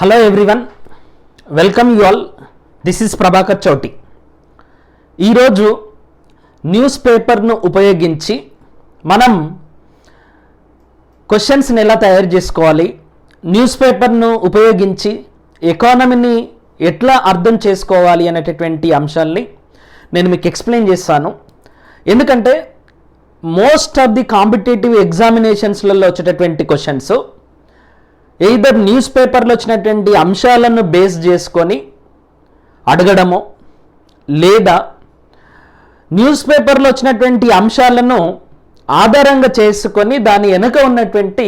Hello everyone, welcome you all. This is Prabhakar Chouti. ఈరోజు news పేపర్ను ఉపయోగించి మనం క్వశ్చన్స్ని ఎలా తయారు చేసుకోవాలి, న్యూస్ పేపర్ను ఉపయోగించి ఎకానమీని ఎట్లా అర్థం చేసుకోవాలి అనేటటువంటి అంశాల్ని నేను మీకు ఎక్స్ప్లెయిన్ చేస్తాను. ఎందుకంటే మోస్ట్ ఆఫ్ ది కాంపిటేటివ్ ఎగ్జామినేషన్స్లలో వచ్చేటటువంటి క్వశ్చన్స్ ఎయిదర్ న్యూస్ పేపర్లో వచ్చినటువంటి అంశాలను బేస్ చేసుకొని అడగడము, లేదా న్యూస్ పేపర్లో వచ్చినటువంటి అంశాలను ఆధారంగా చేసుకొని దాని వెనుక ఉన్నటువంటి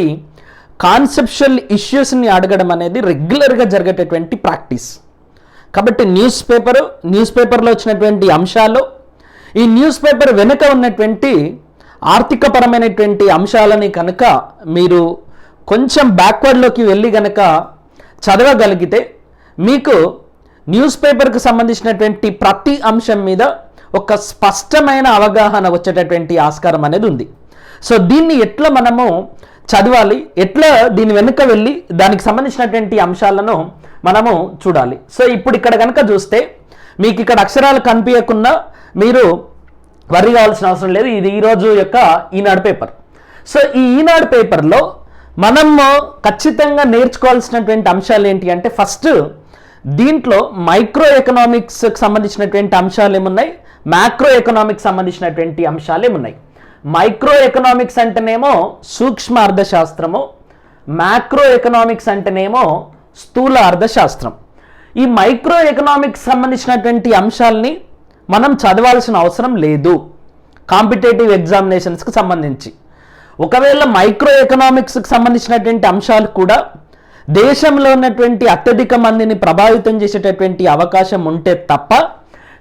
కాన్సెప్చువల్ ఇష్యూస్ని అడగడం అనేది రెగ్యులర్గా జరిగేటటువంటి ప్రాక్టీస్. కాబట్టి న్యూస్ పేపర్లో వచ్చినటువంటి అంశాలు, ఈ న్యూస్ పేపర్ వెనుక ఉన్నటువంటి ఆర్థికపరమైనటువంటి అంశాలని కనుక మీరు కొంచెం బ్యాక్వర్డ్లోకి వెళ్ళి కనుక చదవగలిగితే మీకు న్యూస్ పేపర్కి సంబంధించినటువంటి ప్రతి అంశం మీద ఒక స్పష్టమైన అవగాహన వచ్చేటటువంటి ఆస్కారం అనేది ఉంది. సో దీన్ని ఎట్లా మనము చదవాలి, ఎట్లా దీని వెనుక వెళ్ళి దానికి సంబంధించినటువంటి అంశాలను మనము చూడాలి. సో ఇప్పుడు ఇక్కడ కనుక చూస్తే మీకు ఇక్కడ అక్షరాలు కనిపించకుండా మీరు వర్రీ కావాల్సిన అవసరం లేదు. ఇది ఈరోజు యొక్క ఈనాడు పేపర్. సో ఈ ఈనాడు పేపర్లో మనము ఖచ్చితంగా నేర్చుకోవాల్సినటువంటి అంశాలు ఏంటి అంటే, ఫస్ట్ దీంట్లో మైక్రో ఎకనామిక్స్కి సంబంధించినటువంటి అంశాలు ఏమున్నాయి, మ్యాక్రో ఎకనామిక్స్ సంబంధించినటువంటి అంశాలు ఏమున్నాయి. మైక్రో ఎకనామిక్స్ అంటేనేమో సూక్ష్మ అర్థశాస్త్రము, మ్యాక్రో ఎకనామిక్స్ అంటేనేమో స్థూల అర్థశాస్త్రం. ఈ మైక్రో ఎకనామిక్స్ సంబంధించినటువంటి అంశాలని మనం చదవాల్సిన అవసరం లేదు కాంపిటేటివ్ ఎగ్జామినేషన్స్కి సంబంధించి. ఒకవేళ మైక్రో ఎకనామిక్స్కి సంబంధించినటువంటి అంశాలు కూడా దేశంలో ఉన్నటువంటి అత్యధిక మందిని ప్రభావితం చేసేటటువంటి అవకాశం ఉంటే తప్ప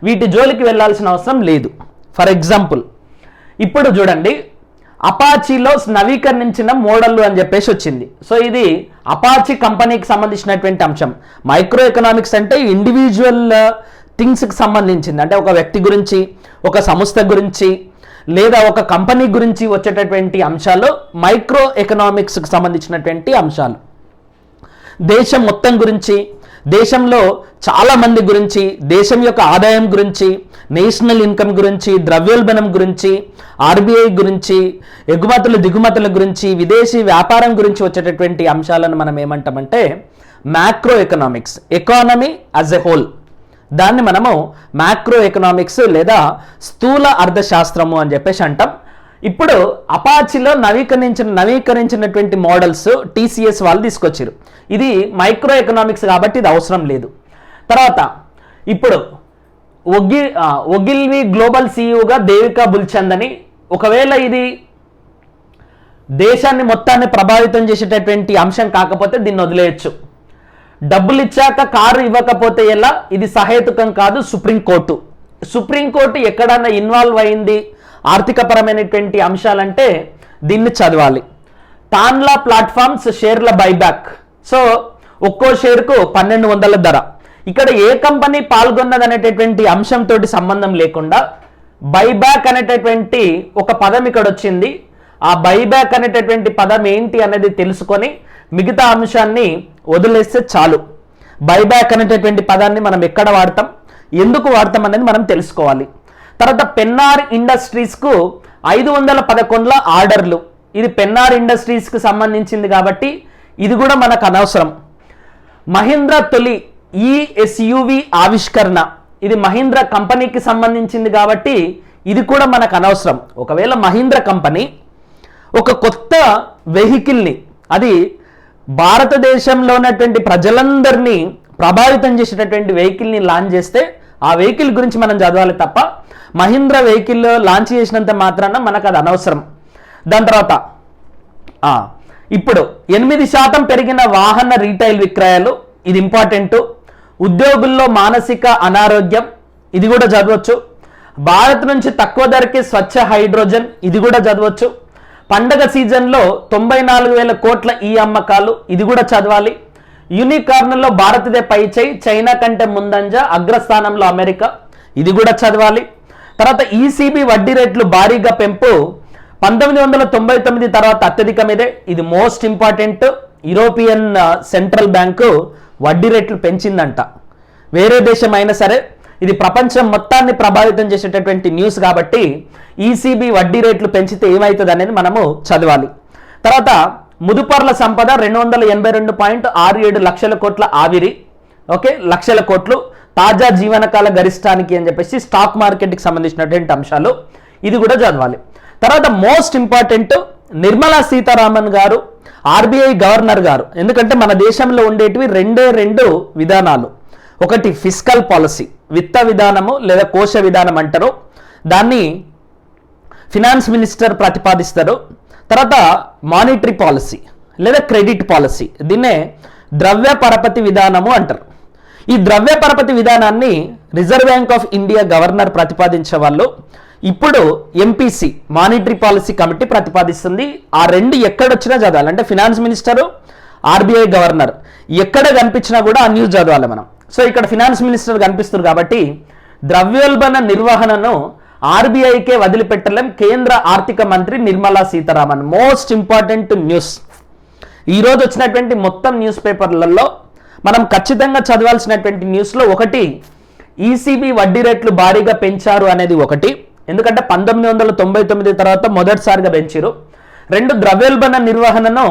వీటి జోలికి వెళ్ళాల్సిన అవసరం లేదు. ఫర్ ఎగ్జాంపుల్ ఇప్పుడు చూడండి, అపాచీలో నవీకరించిన మోడళ్లు అని చెప్పేసి వచ్చింది. సో ఇది అపాచీ కంపెనీకి సంబంధించినటువంటి అంశం. మైక్రో ఎకనామిక్స్ అంటే ఇండివిజువల్ థింగ్స్కి సంబంధించింది, అంటే ఒక వ్యక్తి గురించి, ఒక సంస్థ గురించి, లేదా ఒక కంపెనీ గురించి వచ్చేటటువంటి అంశాలు మైక్రో ఎకనామిక్స్కి సంబంధించినటువంటి అంశాలు. దేశం మొత్తం గురించి, దేశంలో చాలా మంది గురించి, దేశం యొక్క ఆదాయం గురించి, నేషనల్ ఇన్కమ్ గురించి, ద్రవ్యోల్బణం గురించి, ఆర్బీఐ గురించి, ఎగుమతులు దిగుమతుల గురించి, విదేశీ వ్యాపారం గురించి వచ్చేటటువంటి అంశాలను మనం ఏమంటామంటే macro economics. Economy as a whole, దాన్ని మనము మ్యాక్రో ఎకనామిక్స్ లేదా స్థూల అర్థశాస్త్రము అని చెప్పేసి అంటాం. ఇప్పుడు అపాచీలో నవీకరించినటువంటి మోడల్స్ టీసీఎస్ వాళ్ళు తీసుకొచ్చారు. ఇది మైక్రో ఎకనామిక్స్ కాబట్టి ఇది అవసరం లేదు. తర్వాత ఇప్పుడు ఒగిల్వి గ్లోబల్ సీఈఓగా దేవికా బుల్చంద్ అని, ఒకవేళ ఇది దేశాన్ని మొత్తాన్ని ప్రభావితం చేసేటటువంటి అంశం కాకపోతే దీన్ని వదిలేయచ్చు. డబ్బులు ఇచ్చాక కారు ఇవ్వకపోతే ఎలా, ఇది సహేతుకం కాదు. సుప్రీంకోర్టు ఎక్కడన్నా ఇన్వాల్వ్ అయింది ఆర్థికపరమైనటువంటి అంశాలంటే దీన్ని చదవాలి. తాన్లా ప్లాట్ఫామ్స్ షేర్ల బైబ్యాక్. సో ఒక్కో షేర్కు 1200 ధర. ఇక్కడ ఏ కంపెనీ పాల్గొన్నది అనేటటువంటి అంశంతో సంబంధం లేకుండా బైబ్యాక్ అనేటటువంటి ఒక పదం ఇక్కడ వచ్చింది. ఆ బైబ్యాక్ అనేటటువంటి పదం ఏంటి అనేది తెలుసుకొని మిగతా అంశాన్ని వదిలేస్తే చాలు. బైబ్యాక్ అనేటటువంటి పదాన్ని మనం ఎక్కడ వాడతాం, ఎందుకు వాడతాం అనేది మనం తెలుసుకోవాలి. తర్వాత పెన్నార్ ఇండస్ట్రీస్కు 511 ఆర్డర్లు. ఇది పెన్నార్ ఇండస్ట్రీస్కి సంబంధించింది కాబట్టి ఇది కూడా మనకు అనవసరం. మహీంద్రా తొలి ఎస్యూవి ఆవిష్కరణ, ఇది మహీంద్రా కంపెనీకి సంబంధించింది కాబట్టి ఇది కూడా మనకు అనవసరం. ఒకవేళ మహీంద్రా కంపెనీ ఒక కొత్త వెహికల్ని, అది భారతదేశంలో ఉన్నటువంటి ప్రజలందరినీ ప్రభావితం చేసేటటువంటి వెహికల్ని లాంచ్ చేస్తే ఆ వెహికల్ గురించి మనం చదవాలి తప్ప మహీంద్రా వెహికల్ లాంచ్ చేసినంత మాత్రాన మనకు అది అనవసరం. దాని తర్వాత ఇప్పుడు 8% పెరిగిన వాహన రీటైల్ విక్రయాలు, ఇది ఇంపార్టెంట్. ఉద్యోగుల్లో మానసిక అనారోగ్యం, ఇది కూడా చదవచ్చు. భారత్ నుంచి తక్కువ ధరకి స్వచ్ఛ హైడ్రోజన్, ఇది కూడా చదవచ్చు. పండగ సీజన్లో 94,000 కోట్ల ఈ అమ్మకాలు, ఇది కూడా చదవాలి. యూనికార్న్లో భారత్దే పైచేయి, చైనా కంటే ముందంజ, అగ్రస్థానంలో అమెరికా, ఇది కూడా చదవాలి. తర్వాత ఈసీబీ వడ్డీ రేట్లు భారీగా పెంపు 1999 తర్వాత అత్యధికమిదే, ఇది most important. European central bank వడ్డీ రేట్లు పెంచిందంట. వేరే దేశం అయినా సరే ఇది ప్రపంచం మొత్తాన్ని ప్రభావితం చేసేటటువంటి న్యూస్ కాబట్టి ఈసీబీ వడ్డీ రేట్లు పెంచితే ఏమవుతుంది అనేది మనము చదవాలి. తర్వాత ముదుపర్ల సంపద 282.67 లక్షల కోట్ల ఆవిరి. ఓకే, లక్షల కోట్లు తాజా జీవనకాల గరిష్టానికి అని చెప్పేసి స్టాక్ మార్కెట్కి సంబంధించినటువంటి అంశాలు, ఇది కూడా చదవాలి. తర్వాత మోస్ట్ ఇంపార్టెంట్ నిర్మలా సీతారామన్ గారు, ఆర్బీఐ గవర్నర్ గారు. ఎందుకంటే మన దేశంలో ఉండేటివి రెండు విధానాలు. ఒకటి ఫిస్కల్ పాలసీ, విత్త విధానము లేదా కోశ విధానం అంటారు, దాన్ని ఫినాన్స్ మినిస్టర్ ప్రతిపాదిస్తారు. తర్వాత మానిటరీ పాలసీ లేదా క్రెడిట్ పాలసీ, దీన్నే ద్రవ్య పరపతి విధానము అంటారు. ఈ ద్రవ్య పరపతి విధానాన్ని Reserve Bank of India governor ప్రతిపాదించే వాళ్ళు, ఇప్పుడు ఎంపీసీ మానిటరీ పాలసీ కమిటీ ప్రతిపాదిస్తుంది. ఆ రెండు ఎక్కడొచ్చినా చదవాలి. అంటే ఫినాన్స్ మినిస్టరు, ఆర్బీఐ గవర్నర్ ఎక్కడ కనిపించినా కూడా ఆ న్యూస్ చదవాలి మనం. సో ఇక్కడ ఫినాన్స్ మినిస్టర్ కనిపిస్తారు కాబట్టి ద్రవ్యోల్బణ నిర్వహణను ఆర్బీఐకే వదిలిపెట్టలేం కేంద్ర ఆర్థిక మంత్రి Nirmala Sitharaman. Most important news. ఈరోజు వచ్చినటువంటి మొత్తం న్యూస్ పేపర్లలో మనం ఖచ్చితంగా చదవాల్సినటువంటి న్యూస్లో ఒకటి ఈసీబీ వడ్డీ రేట్లు భారీగా పెంచారు అనేది ఒకటి, ఎందుకంటే 1999 తర్వాత మొదటిసారిగా పెంచారు. రెండు, ద్రవ్యోల్బణ నిర్వహణను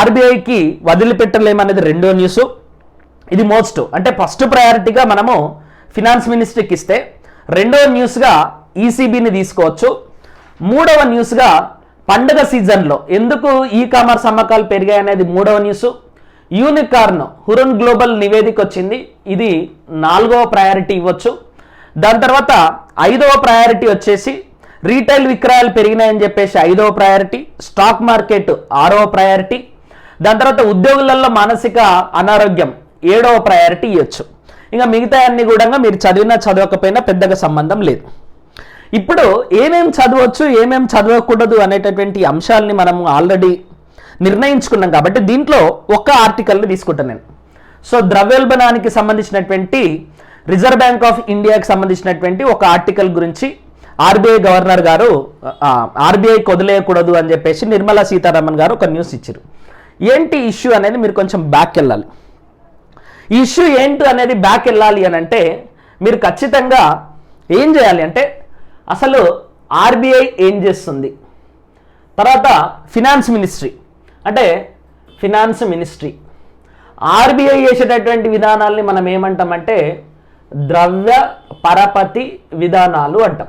ఆర్బీఐకి వదిలిపెట్టలేమనేది రెండో న్యూస్. ఇది మోస్ట్, అంటే ఫస్ట్ ప్రయారిటీగా మనము ఫినాన్స్ మినిస్ట్రీకి ఇస్తే, రెండవ న్యూస్గా ఈసీబీని తీసుకోవచ్చు. మూడవ న్యూస్గా పండుగ సీజన్లో ఎందుకు ఈ కామర్స్ అమ్మకాలు పెరిగాయి అనేది మూడవ న్యూస్. యూనికార్న్ హురన్ గ్లోబల్ నివేదిక వచ్చింది, ఇది 4వ ప్రయారిటీ ఇవ్వచ్చు. దాని తర్వాత 5వ ప్రయారిటీ వచ్చేసి రీటైల్ విక్రయాలు పెరిగినాయని చెప్పేసి 5వ ప్రయారిటీ. స్టాక్ మార్కెట్ 6వ ప్రయారిటీ. దాని తర్వాత ఉద్యోగులలో మానసిక అనారోగ్యం 7వ ప్రయారిటీ ఇవ్వచ్చు. ఇంకా మిగతా అన్ని కూడా మీరు చదివినా చదవకపోయినా పెద్దగా సంబంధం లేదు. ఇప్పుడు ఏమేం చదవచ్చు ఏమేం చదవకూడదు అనేటటువంటి అంశాలని మనం ఆల్రెడీ నిర్ణయించుకున్నాం కాబట్టి దీంట్లో ఒక ఆర్టికల్ని తీసుకుంటాను నేను. సో ద్రవ్యోల్బణానికి సంబంధించినటువంటి రిజర్వ్ బ్యాంక్ ఆఫ్ ఇండియాకి సంబంధించినటువంటి ఒక ఆర్టికల్ గురించి ఆర్బీఐ గవర్నర్ గారు ఆర్బీఐకి వదిలేయకూడదు అని చెప్పేసి నిర్మలా సీతారామన్ గారు ఒక న్యూస్ ఇచ్చారు. ఏంటి ఇష్యూ అనేది మీరు కొంచెం బ్యాక్ వెళ్ళాలి. ఈ ఇష్యూ ఏంటి అనేది బ్యాక్ వెళ్ళాలి అని అంటే మీరు ఖచ్చితంగా ఏం చేయాలి అంటే అసలు ఆర్బీఐ ఏం చేస్తుంది, తర్వాత ఫినాన్స్ మినిస్ట్రీ అంటే ఫినాన్స్ మినిస్ట్రీ ఆర్బీఐ చేసేటటువంటి విధానాల్ని మనం ఏమంటామంటే ద్రవ్య పరపతి విధానాలు అంటాం.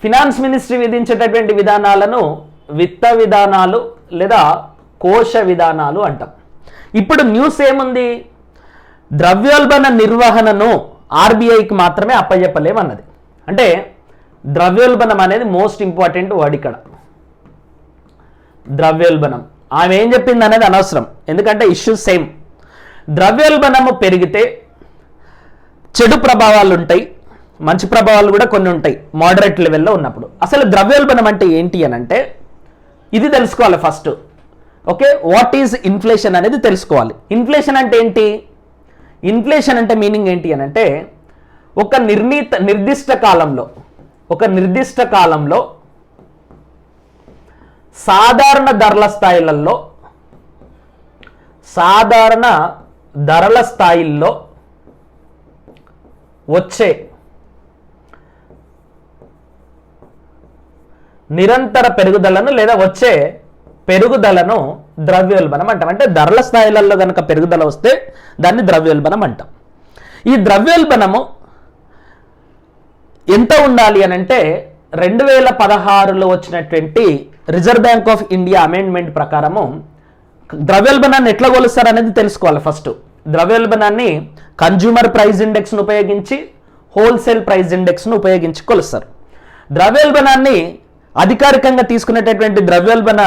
ఫినాన్స్ మినిస్ట్రీ విధించేటటువంటి విధానాలను విత్త విధానాలు లేదా కోశ విధానాలు అంటాం. ఇప్పుడు న్యూస్ ఏముంది, ద్రవ్యోల్బణ నిర్వహణను ఆర్బీఐకి మాత్రమే అప్పచెప్పలేమన్నది. అంటే ద్రవ్యోల్బణం అనేది మోస్ట్ ఇంపార్టెంట్ వర్డ్ ఇక్కడ. ద్రవ్యోల్బణం ఆమె ఏం చెప్పింది అనేది అనవసరం, ఎందుకంటే ఇష్యూ సేమ్. ద్రవ్యోల్బణము పెరిగితే చెడు ప్రభావాలు ఉంటాయి, మంచి ప్రభావాలు కూడా కొన్ని ఉంటాయి మోడరేట్ లెవెల్లో ఉన్నప్పుడు. అసలు ద్రవ్యోల్బణం అంటే ఏంటి అని అంటే ఇది తెలుసుకోవాలి first. Okay, what is inflation అనేది తెలుసుకోవాలి. ఇన్ఫ్లేషన్ అంటే ఏంటి, ఇన్ఫ్లేషన్ అంటే మీనింగ్ ఏంటి అని అంటే ఒక నిర్దిష్ట కాలంలో సాధారణ ధరల స్థాయిల్లో వచ్చే నిరంతర పెరుగుదలను లేదా వచ్చే పెరుగుదలను ద్రవ్యోల్బణం అంటాం. అంటే ధరల స్థాయిలలో కనుక పెరుగుదల వస్తే దాన్ని ద్రవ్యోల్బణం అంటాం. ఈ ద్రవ్యోల్బణము ఎంత ఉండాలి అని అంటే 2016లో వచ్చినటువంటి reserve Bank of India amendment ప్రకారము ద్రవ్యోల్బణాన్ని ఎట్లా కొలుస్తారు అనేది తెలుసుకోవాలి. ఫస్ట్ ద్రవ్యోల్బణాన్ని కన్జ్యూమర్ ప్రైస్ ఇండెక్స్ను ఉపయోగించి హోల్సేల్ ప్రైస్ ఇండెక్స్ను ఉపయోగించి కొలుస్తారు. ద్రవ్యోల్బణాన్ని అధికారికంగా తీసుకునేటటువంటి ద్రవ్యోల్బణ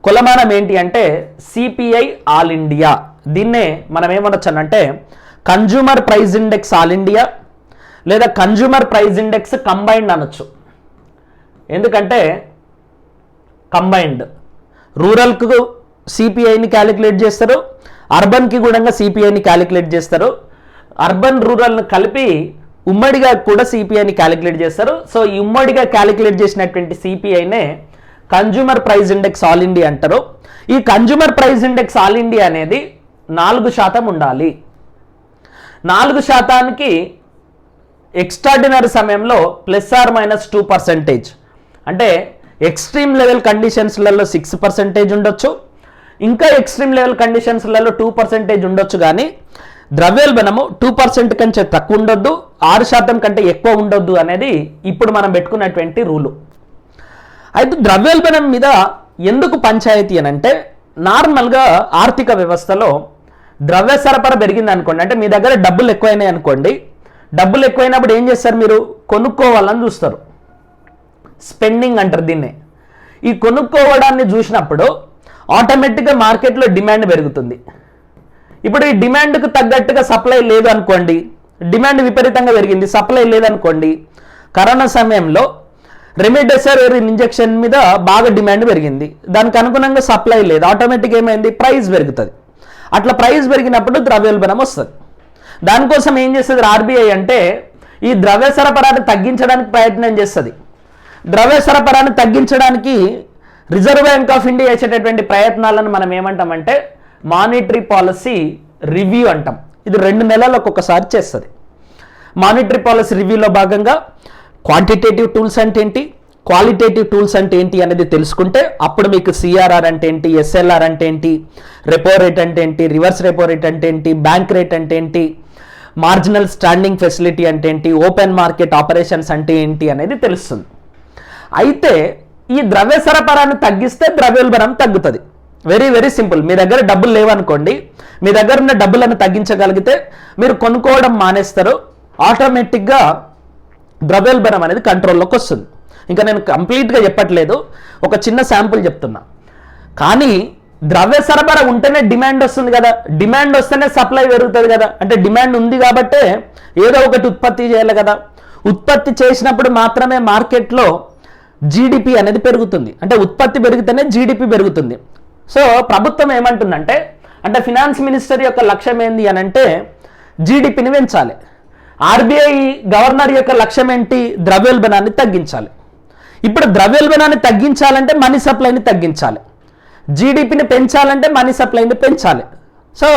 కొలమానం ఏంటి అంటే సిపిఐ ఆల్ ఇండియా. దీన్నే మనం ఏమనొచ్చు అంటే consumer price index all India లేదా కన్జ్యూమర్ ప్రైస్ ఇండెక్స్ కంబైన్డ్ అనొచ్చు. ఎందుకంటే కంబైన్డ్ రూరల్కు సిపిఐని క్యాలిక్యులేట్ చేస్తారు, అర్బన్కి కూడా సిపిఐని క్యాలిక్యులేట్ చేస్తారు, అర్బన్ రూరల్ను కలిపి ఉమ్మడిగా కూడా సిపిఐని క్యాలిక్యులేట్ చేస్తారు. సో ఈ ఉమ్మడిగా క్యాలిక్యులేట్ చేసినటువంటి సిపిఐనే consumer price index all India అంటారు. ఈ consumer price index all India అనేది 4% ఉండాలి. 4%కి ఎక్స్ట్రాడినరీ సమయంలో +or -2%, అంటే ఎక్స్ట్రీమ్ లెవెల్ కండిషన్స్లలో 6% ఉండొచ్చు, ఇంకా ఎక్స్ట్రీమ్ లెవెల్ కండిషన్స్లలో 2% ఉండొచ్చు. కానీ ద్రవ్యోల్బణము 2% కంటే తక్కువ ఉండొద్దు, 6% కంటే ఎక్కువ ఉండొద్దు అనేది ఇప్పుడు మనం పెట్టుకున్నటువంటి రూలు. అయితే ద్రవ్యోల్బణం మీద ఎందుకు పంచాయతీ అని అంటే, నార్మల్గా ఆర్థిక వ్యవస్థలో ద్రవ్య సరఫరా పెరిగింది అనుకోండి, అంటే మీ దగ్గర డబ్బులు ఎక్కువైనాయి అనుకోండి, డబ్బులు ఎక్కువైనప్పుడు ఏం చేస్తారు, మీరు కొనుక్కోవాలని చూస్తారు, స్పెండింగ్ అంటారు దీన్నే. ఈ కొనుక్కోవడాన్ని చూసినప్పుడు ఆటోమేటిక్గా మార్కెట్లో డిమాండ్ పెరుగుతుంది. ఇప్పుడు ఈ డిమాండ్కు తగ్గట్టుగా సప్లై లేదు అనుకోండి, డిమాండ్ విపరీతంగా పెరిగింది, సప్లై లేదనుకోండి, కరోనా సమయంలో రెమిడెసివిర్ ఇంజెక్షన్ మీద బాగా డిమాండ్ పెరిగింది, దానికి అనుగుణంగా సప్లై లేదు, ఆటోమేటిక్ ఏమైంది, ప్రైస్ పెరుగుతుంది. అట్లా ప్రైస్ పెరిగినప్పుడు ద్రవ్యోల్బణం వస్తుంది. దానికోసం ఏం చేస్తుంది ఆర్బీఐ అంటే, ఈ ద్రవ్య సరఫరాని తగ్గించడానికి ప్రయత్నం చేస్తుంది. ద్రవ్య సరఫరాని తగ్గించడానికి రిజర్వ్ బ్యాంక్ ఆఫ్ ఇండియా చేసేటటువంటి ప్రయత్నాలను మనం ఏమంటామంటే మానిటరీ పాలసీ రివ్యూ అంటాం. ఇది 2 నెలలకు ఒకసారి చేస్తుంది. మానిటరీ పాలసీ రివ్యూలో భాగంగా క్వాంటిటేటివ్ టూల్స్ అంటే ఏంటి, క్వాలిటేటివ్ టూల్స్ అంటే ఏంటి అనేది తెలుసుకుంటే అప్పుడు మీకు సిఆర్ఆర్ అంటే ఏంటి, ఎస్ఎల్ఆర్ అంటే ఏంటి, రెపో రేట్ అంటే ఏంటి, రివర్స్ రెపో రేట్ అంటే ఏంటి, బ్యాంక్ రేట్ అంటే ఏంటి, మార్జినల్ స్టాండింగ్ ఫెసిలిటీ అంటే ఏంటి, ఓపెన్ మార్కెట్ ఆపరేషన్స్ అంటే ఏంటి అనేది తెలుస్తుంది. అయితే ఈ ద్రవ్య సరఫరాను తగ్గిస్తే ద్రవ్యోల్బణం తగ్గుతుంది. Very very simple. మీ దగ్గర డబ్బులు లేవనుకోండి, మీ దగ్గర ఉన్న డబ్బులను తగ్గించగలిగితే మీరు కొనుక్కోవడం మానేస్తారు, ఆటోమేటిక్గా ద్రవ్యోల్బణం అనేది కంట్రోల్లోకి వస్తుంది. ఇంకా నేను కంప్లీట్గా చెప్పట్లేదు, ఒక చిన్న శాంపుల్ చెప్తున్నా. కానీ ద్రవ్య సరఫరా ఉంటేనే డిమాండ్ వస్తుంది కదా, డిమాండ్ వస్తేనే సప్లై పెరుగుతుంది కదా, అంటే డిమాండ్ ఉంది కాబట్టే ఏదో ఒకటి ఉత్పత్తి చేయాలి కదా. ఉత్పత్తి చేసినప్పుడు మాత్రమే మార్కెట్లో జీడిపి అనేది పెరుగుతుంది, అంటే ఉత్పత్తి పెరిగితేనే జీడిపి పెరుగుతుంది. సో ప్రభుత్వం ఏమంటుందంటే, అంటే ఫినాన్స్ మినిస్టర్ యొక్క లక్ష్యం ఏంది అని అంటే జీడిపిని పెంచాలి. ఆర్బీఐ గవర్నర్ యొక్క లక్ష్యం ఏంటి, ద్రవ్యోల్బణాన్ని తగ్గించాలి. ఇప్పుడు ద్రవ్యోల్బణాన్ని తగ్గించాలంటే మనీ సప్లైని తగ్గించాలి, జీడిపిని పెంచాలంటే మనీ సప్లైని పెంచాలి. సో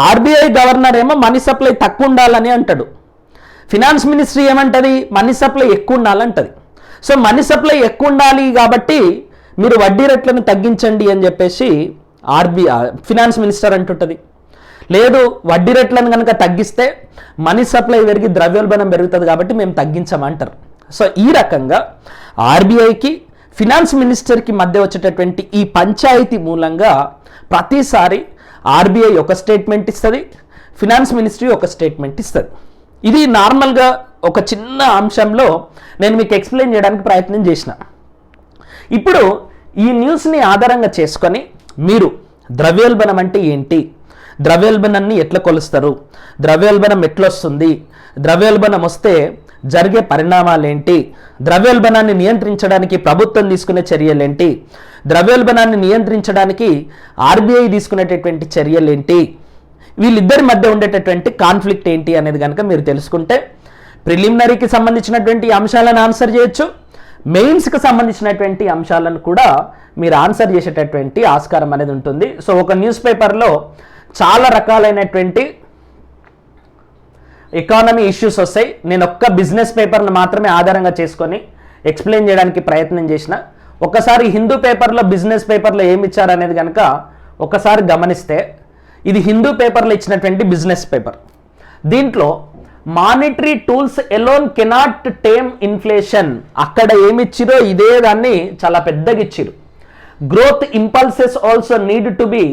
ఆర్బీఐ గవర్నర్ ఏమో మనీ సప్లై తక్కువ ఉండాలని అంటాడు, ఫినాన్స్ మినిస్ట్రీ ఏమంటది, మనీ సప్లై ఎక్కువ ఉండాలంటది. సో మనీ సప్లై ఎక్కువ ఉండాలి కాబట్టి మీరు వడ్డీ రేట్లను తగ్గించండి అని చెప్పేసి ఫినాన్స్ మినిస్టర్ అంటుంటుంది. లేదు, వడ్డీ రేట్లను కనుక తగ్గిస్తే మనీ సప్లై పెరిగి ద్రవ్యోల్బణం పెరుగుతుంది కాబట్టి మేము తగ్గించమంటారు. సో ఈ రకంగా ఆర్బీఐకి ఫినాన్స్ మినిస్టర్కి మధ్య వచ్చేటటువంటి ఈ పంచాయతీ మూలంగా ప్రతిసారి ఆర్బీఐ ఒక స్టేట్మెంట్ ఇస్తుంది, ఫినాన్స్ మినిస్ట్రీ ఒక స్టేట్మెంట్ ఇస్తుంది. ఇది నార్మల్గా ఒక చిన్న అంశంలో నేను మీకు ఎక్స్ప్లెయిన్ చేయడానికి ప్రయత్నం చేసిన. ఇప్పుడు ఈ న్యూస్ని ఆధారంగా చేసుకొని మీరు ద్రవ్యోల్బణం అంటే ఏంటి, ద్రవ్యోల్బణాన్ని ఎట్లా కొలుస్తారు, ద్రవ్యోల్బణం ఎట్లా వస్తుంది, ద్రవ్యోల్బణం వస్తే జరిగే పరిణామాలు ఏంటి, ద్రవ్యోల్బణాన్ని నియంత్రించడానికి ప్రభుత్వం తీసుకునే చర్యలు ఏంటి, ద్రవ్యోల్బణాన్ని నియంత్రించడానికి ఆర్బీఐ తీసుకునేటటువంటి చర్యలు ఏంటి, వీళ్ళిద్దరి మధ్య ఉండేటటువంటి కాన్ఫ్లిక్ట్ ఏంటి అనేది కనుక మీరు తెలుసుకుంటే ప్రిలిమినరీకి సంబంధించినటువంటి అంశాలను ఆన్సర్ చేయొచ్చు, మెయిన్స్కి సంబంధించినటువంటి అంశాలను కూడా మీరు ఆన్సర్ చేసేటటువంటి ఆస్కారం అనేది ఉంటుంది. సో ఒక న్యూస్ పేపర్లో చాలా రకాలైనటువంటి ఎకానమీ ఇష్యూస్ వస్తాయి. నేను ఒక్క బిజినెస్ పేపర్ను మాత్రమే ఆధారంగా చేసుకొని ఎక్స్ప్లెయిన్ చేయడానికి ప్రయత్నం చేసిన. ఒకసారి హిందూ పేపర్లో బిజినెస్ పేపర్లో ఏమి ఇచ్చారనేది కనుక ఒకసారి గమనిస్తే, ఇది హిందూ పేపర్లో ఇచ్చినటువంటి బిజినెస్ పేపర్. దీంట్లో monetary tools alone cannot tame inflation, అక్కడ ఏమిచ్చిరో ఇదే దాన్ని చాలా పెద్దగా ఇచ్చిరు. Growth impulses also need to be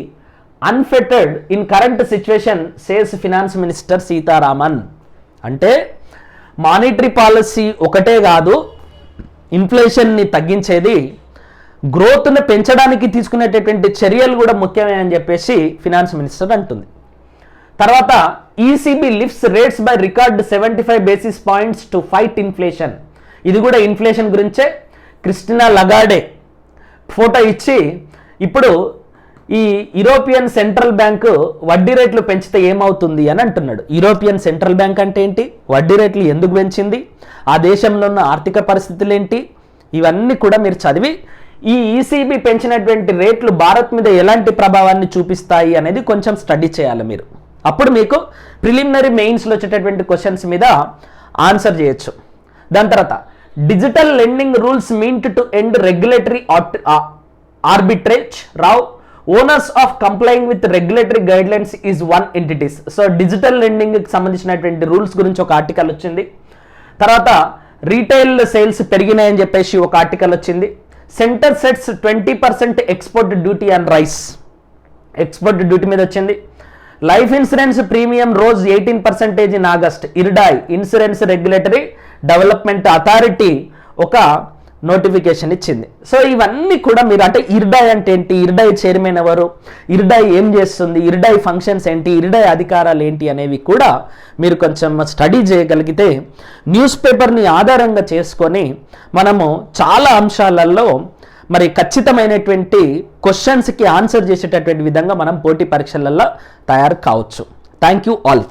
unfettered in current situation says finance minister Sitharaman. అంటే మానిటరీ పాలసీ ఒకటే కాదు ఇన్ఫ్లేషన్ని తగ్గించేది, గ్రోత్ను పెంచడానికి తీసుకునేటటువంటి చర్యలు కూడా ముఖ్యమే అని చెప్పేసి ఫినాన్స్ మినిస్టర్ అంటుంది. తర్వాత ECB lifts rates by record 75 basis points to fight inflation. ఇది కూడా ఇన్ఫ్లేషన్ గురించే. క్రిస్టినా లగార్డే ఫోటో ఇచ్చి ఇప్పుడు ఈ యూరోపియన్ సెంట్రల్ బ్యాంకు వడ్డీ రేట్లు పెంచితే ఏమవుతుంది అని అంటున్నాడు. యూరోపియన్ సెంట్రల్ బ్యాంక్ అంటే ఏంటి, వడ్డీ రేట్లు ఎందుకు పెంచింది, ఆ దేశంలో ఉన్న ఆర్థిక పరిస్థితులు ఏంటి, ఇవన్నీ కూడా మీరు చదివి ఈ ఈసీబీ పెంచినటువంటి రేట్లు భారత్ మీద ఎలాంటి ప్రభావాన్ని చూపిస్తాయి అనేది కొంచెం స్టడీ చేయాలి మీరు. అప్పుడు మీకు ప్రిలిమినరీ మెయిన్స్లో వచ్చేటటువంటి క్వశ్చన్స్ మీద ఆన్సర్ చేయొచ్చు. దాని తర్వాత digital lending rules meant to end regulatory arbitrage raise onus of complying with regulatory guidelines is one entities. So digital లెండింగ్కి సంబంధించినటువంటి రూల్స్ గురించి ఒక ఆర్టికల్ వచ్చింది. తర్వాత రీటైల్ సేల్స్ పెరిగినాయని చెప్పేసి ఒక ఆర్టికల్ వచ్చింది. Centre sets 20% export duty and rice, export duty మీద వచ్చింది. Life insurance premium rose 18% in August. IRDAI Insurance Regulatory Development Authority ఒక నోటిఫికేషన్ ఇచ్చింది. సో ఇవన్నీ కూడా మీరు అంటే ఇర్డాయ్ అంటే ఏంటి, ఇర్డాయ్ చైర్మన్ ఎవరు, ఇర్డాయ్ ఏం చేస్తుంది, ఇర్డాయ్ ఫంక్షన్స్ ఏంటి, ఇర్డాయ్ అధికారాలు ఏంటి అనేవి కూడా మీరు కొంచెం స్టడీ చేయగలిగితే న్యూస్ పేపర్ని ఆధారంగా చేసుకొని మనము చాలా అంశాలలో మరి ఖచ్చితమైనటువంటి క్వశ్చన్స్కి ఆన్సర్ చేసేటటువంటి విధంగా మనం పోటీ పరీక్షలలో తయారు కావచ్చు. Thank you all.